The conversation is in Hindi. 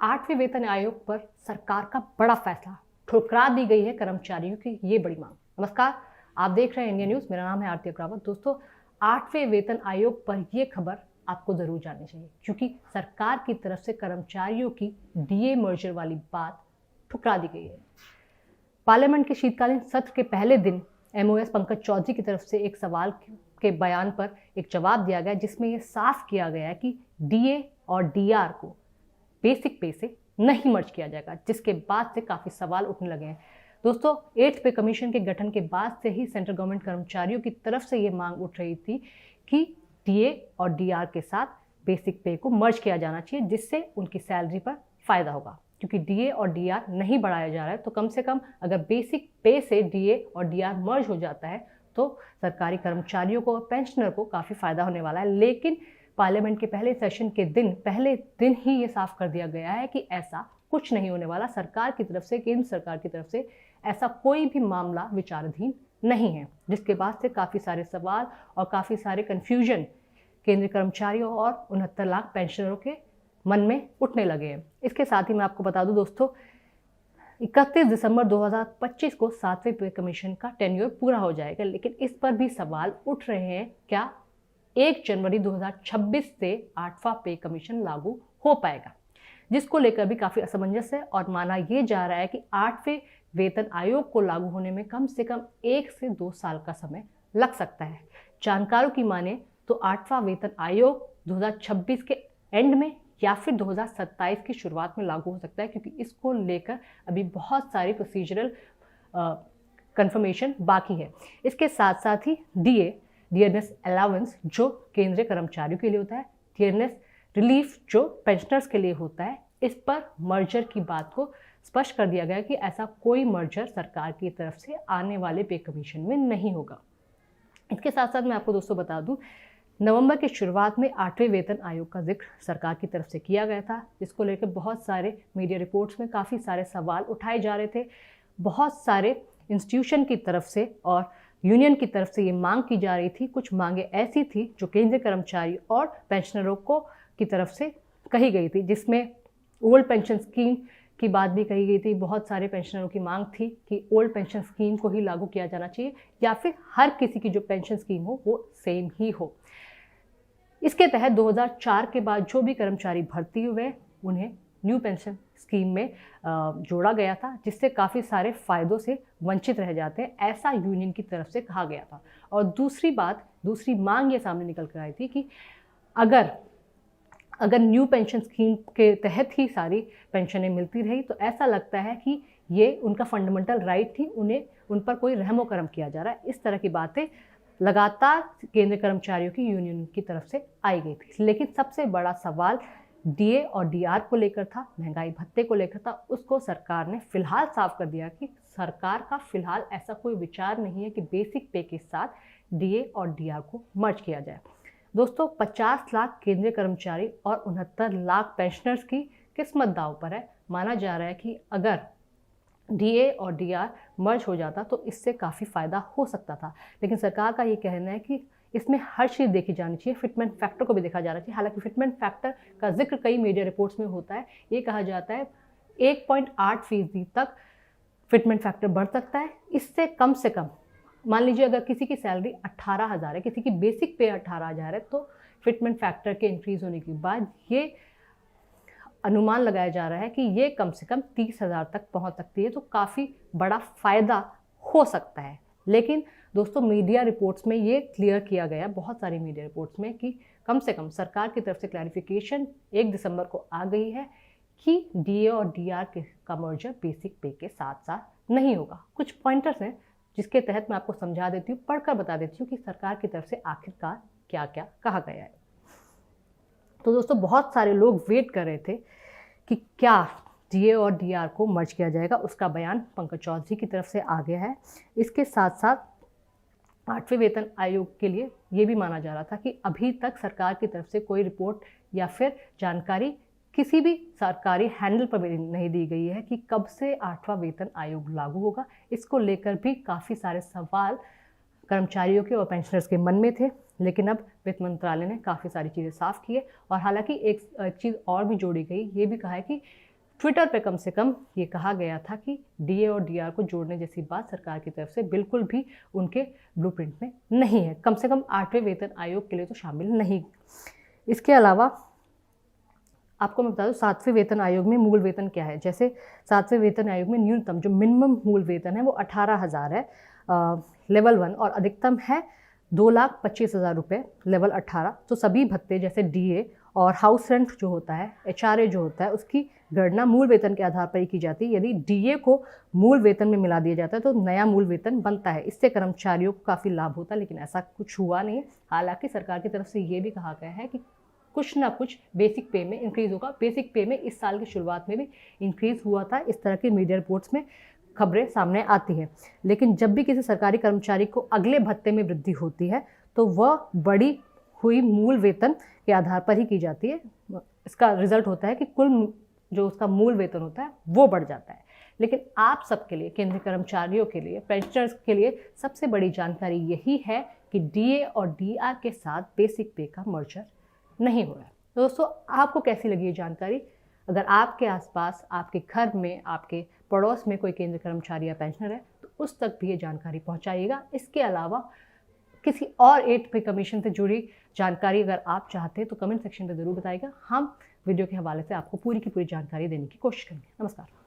8वें वेतन आयोग पर सरकार का बड़ा फैसला, ठुकरा दी गई है कर्मचारियों की ये बड़ी मांग। नमस्कार, आप देख रहे हैं इंडिया न्यूज। मेरा नाम है आरती अग्रवाल। दोस्तों, 8वें वेतन आयोग पर यह खबर आपको जरूर जाननी चाहिए, क्योंकि सरकार की तरफ से कर्मचारियों की डीए मर्जर वाली बात ठुकरा दी गई है। पार्लियामेंट के शीतकालीन सत्र के पहले दिन एमओएस पंकज चौधरी की तरफ से एक सवाल के बयान पर एक जवाब दिया गया, जिसमें यह साफ किया गया कि डीए और डीआर को बेसिक पे से नहीं मर्ज किया जाएगा, जिसके बाद से काफी सवाल उठने लगे हैं। दोस्तों, 8th पे कमीशन के गठन के बाद से ही सेंट्रल गवर्नमेंट कर्मचारियों की तरफ से ये मांग उठ रही थी कि डीए और डीआर के साथ बेसिक पे को मर्ज किया जाना चाहिए, जिससे उनकी सैलरी पर फायदा होगा। क्योंकि डीए और डीआर नहीं बढ़ाया जा रहा है, तो कम से कम अगर बेसिक पे से डीए और डीआर मर्ज हो जाता है तो सरकारी कर्मचारियों को और पेंशनर को काफ़ी फायदा होने वाला है। लेकिन पार्लियामेंट के पहले सेशन के पहले दिन ही ये साफ कर दिया गया है कि ऐसा कुछ नहीं होने वाला। सरकार की तरफ से, केंद्र सरकार की तरफ से ऐसा कोई भी मामला विचाराधीन नहीं है, जिसके बाद से काफ़ी सारे सवाल और काफ़ी सारे कन्फ्यूजन केंद्रीय कर्मचारियों और 69 लाख पेंशनरों के मन में उठने लगे हैं। इसके साथ ही मैं आपको बता दूं दोस्तों, 31 दिसंबर 2025 को 7वें पे कमीशन का टेन्योर पूरा हो जाएगा। लेकिन इस पर भी सवाल उठ रहे हैं, क्या 1 जनवरी 2026 से 8वां पे कमीशन लागू हो पाएगा, जिसको लेकर भी काफ़ी असमंजस है। और माना यह जा रहा है कि 8वें वेतन आयोग को लागू होने में कम से कम 1 से 2 साल का समय लग सकता है। जानकारों की माने तो 8वां वेतन आयोग 2026 के एंड में या फिर 2027 की शुरुआत में लागू हो सकता है, क्योंकि इसको लेकर अभी बहुत सारी प्रोसीजरल कंफर्मेशन बाकी है। इसके साथ साथ ही डियरनेस अलाउंस जो केंद्रीय कर्मचारियों के लिए होता है, डियरनेस रिलीफ जो पेंशनर्स के लिए होता है, इस पर मर्जर की बात को स्पष्ट कर दिया गया कि ऐसा कोई मर्जर सरकार की तरफ से आने वाले पे कमीशन में नहीं होगा। इसके साथ साथ मैं आपको दोस्तों बता दूं, नवंबर की शुरुआत में 8वें वेतन आयोग का जिक्र सरकार की तरफ से किया गया था, जिसको लेकर बहुत सारे मीडिया रिपोर्ट्स में काफ़ी सारे सवाल उठाए जा रहे थे। बहुत सारे इंस्टीट्यूशन की तरफ से और यूनियन की तरफ से ये मांग की जा रही थी। कुछ मांगे ऐसी थी जो केंद्रीय कर्मचारी और पेंशनरों को की तरफ से कही गई थी, जिसमें ओल्ड पेंशन स्कीम की बात भी कही गई थी। बहुत सारे पेंशनरों की मांग थी कि ओल्ड पेंशन स्कीम को ही लागू किया जाना चाहिए, या फिर हर किसी की जो पेंशन स्कीम हो वो सेम ही हो। इसके तहत 2004 के बाद जो भी कर्मचारी भर्ती हुए उन्हें न्यू पेंशन स्कीम में जोड़ा गया था, जिससे काफ़ी सारे फायदों से वंचित रह जाते हैं, ऐसा यूनियन की तरफ से कहा गया था। और दूसरी मांग ये सामने निकल कर आई थी कि अगर न्यू पेंशन स्कीम के तहत ही सारी पेंशनें मिलती रही तो ऐसा लगता है कि ये उनका फंडामेंटल राइट थी, उन पर कोई रहमो करम किया जा रहा है। इस तरह की बातें लगातार केंद्रीय कर्मचारियों की यूनियन की तरफ से आई गई थी। लेकिन सबसे बड़ा सवाल डीए और डीआर को लेकर था, महंगाई भत्ते को लेकर था। उसको सरकार ने फिलहाल साफ कर दिया कि सरकार का फिलहाल ऐसा कोई विचार नहीं है कि बेसिक पे के साथ डीए और डीआर को मर्ज किया जाए। दोस्तों, 50 लाख केंद्रीय कर्मचारी और 69 लाख पेंशनर्स की किस्मत दांव पर है। माना जा रहा है कि अगर डीए और डीआर मर्ज हो जाता तो इससे काफ़ी फ़ायदा हो सकता था। लेकिन सरकार का ये कहना है कि इसमें हर चीज़ देखी जानी चाहिए, फिटमेंट फैक्टर को भी देखा जाना चाहिए। हालांकि फिटमेंट फैक्टर का जिक्र कई मीडिया रिपोर्ट्स में होता है। ये कहा जाता है 1.8% तक फिटमेंट फैक्टर बढ़ सकता है। इससे कम से कम मान लीजिए अगर किसी की सैलरी 18,000 है, किसी की बेसिक पे 18,000 है, तो फिटमेंट फैक्टर के इंक्रीज होने के बाद ये अनुमान लगाया जा रहा है कि ये कम से कम 30,000 तक पहुंच सकती है, तो काफ़ी बड़ा फायदा हो सकता है। लेकिन दोस्तों, मीडिया रिपोर्ट्स में ये क्लियर किया गया, बहुत सारी मीडिया रिपोर्ट्स में, कि कम से कम सरकार की तरफ से क्लैरिफिकेशन 1 दिसंबर को आ गई है कि डीए और डीआर का मर्जर बेसिक पे के साथ साथ नहीं होगा। कुछ पॉइंटर्स हैं जिसके तहत मैं आपको समझा देती हूँ, पढ़कर बता देती हूँ कि सरकार की तरफ से आखिरकार क्या क्या कहा गया है। तो दोस्तों, बहुत सारे लोग वेट कर रहे थे कि क्या डीए और डीआर को मर्ज किया जाएगा। उसका बयान पंकज चौधरी की तरफ से आ गया है। इसके साथ साथ 8वें वेतन आयोग के लिए ये भी माना जा रहा था कि अभी तक सरकार की तरफ से कोई रिपोर्ट या फिर जानकारी किसी भी सरकारी हैंडल पर नहीं दी गई है कि कब से 8वां वेतन आयोग लागू होगा। इसको लेकर भी काफ़ी सारे सवाल कर्मचारियों के और पेंशनर्स के मन में थे। लेकिन अब वित्त मंत्रालय ने काफ़ी सारी चीज़ें साफ की है। और हालांकि एक चीज़ और भी जोड़ी गई, ये भी कहा है कि ट्विटर पे कम से कम ये कहा गया था कि डीए और डीआर को जोड़ने जैसी बात सरकार की तरफ से बिल्कुल भी उनके ब्लूप्रिंट में नहीं है, कम से कम 8वें वेतन आयोग के लिए तो शामिल नहीं। इसके अलावा आपको मैं बता दूं 7वें वेतन आयोग में मूल वेतन क्या है। जैसे 7वें वेतन आयोग में न्यूनतम जो मिनिमम मूल वेतन है वो 18,000 है लेवल 1, और अधिकतम है 2,25,000 रुपये लेवल 18। तो सभी भत्ते जैसे डीए और हाउस रेंट जो होता है, एचआरए जो होता है, उसकी गणना मूल वेतन के आधार पर ही की जाती है। यदि डीए को मूल वेतन में मिला दिया जाता है तो नया मूल वेतन बनता है, इससे कर्मचारियों को काफ़ी लाभ होता है, लेकिन ऐसा कुछ हुआ नहीं। हालांकि सरकार की तरफ से ये भी कहा गया है कि कुछ ना कुछ बेसिक पे में इंक्रीज़ होगा। बेसिक पे में इस साल की शुरुआत में भी इंक्रीज़ हुआ था, इस तरह की मीडिया रिपोर्ट्स में खबरें सामने आती हैं। लेकिन जब भी किसी सरकारी कर्मचारी को अगले भत्ते में वृद्धि होती है तो वह बढ़ी हुई मूल वेतन के आधार पर ही की जाती है। इसका रिजल्ट होता है कि कुल जो उसका मूल वेतन होता है वो बढ़ जाता है। लेकिन आप सबके लिए, केंद्रीय कर्मचारियों के लिए, पेंशनर्स के लिए सबसे बड़ी जानकारी यही है कि डीए और डीआर के साथ बेसिक पे का मर्जर नहीं हो रहा है। तो दोस्तों, आपको कैसी लगी ये जानकारी? अगर आपके आसपास, आपके घर में, आपके पड़ोस में कोई केंद्रीय कर्मचारी या पेंशनर है तो उस तक भी ये जानकारी पहुंचाइएगा। इसके अलावा किसी और 8th पे कमीशन से जुड़ी जानकारी अगर आप चाहते हैं तो कमेंट सेक्शन में ज़रूर बताइएगा। हम वीडियो के हवाले से आपको पूरी की पूरी जानकारी देने की कोशिश करेंगे। नमस्कार।